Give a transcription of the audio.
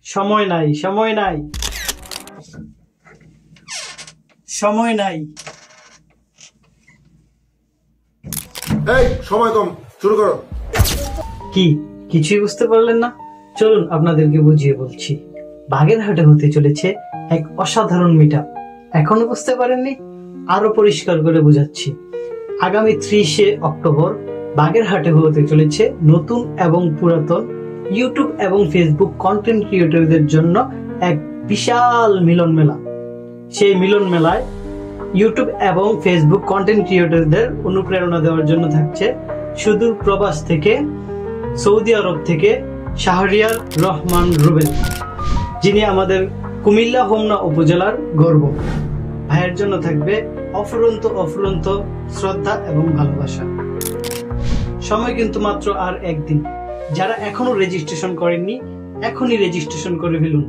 সময় নাই, সময় নাই, সময় নাই। এই সময় কম, শুরু করো। কি কিছুই বুঝতে পারলেন না? চলুন আপনাদেরকে বুঝিয়ে বলছি। বাগেরহাটে হতে চলেছে এক অসাধারণ মিটআপ। এখনো বুঝতে পারেননি? আরো পরিষ্কার করে বুঝাচ্ছি। আগামী 30শে অক্টোবর বাগেরহাটে হতে চলেছে নতুন এবং পুরাতন ইউটিউব এবং ফেসবুক কন্টেন্ট ক্রিয়েটরদের জন্য এক বিশাল মিলন মেলা। সেই মিলন মেলায় ইউটিউব এবং ফেসবুক কন্টেন্ট ক্রিয়েটরদের অনুপ্রেরণা দেওয়ার জন্য থাকছে সুদূর প্রবাস থেকে, সৌদি আরব থেকে শাহরিয়ার রহমান রুবেল, যিনি আমাদের কুমিল্লা হোমনা উপজেলার গর্ব। ভাইয়ের জন্য থাকবে অফুরন্ত শ্রদ্ধা এবং ভালোবাসা। সময় কিন্তু মাত্র আর একদিন। যারা এখনো রেজিস্ট্রেশন করেননি, এখনই রেজিস্ট্রেশন করে ফেলুন।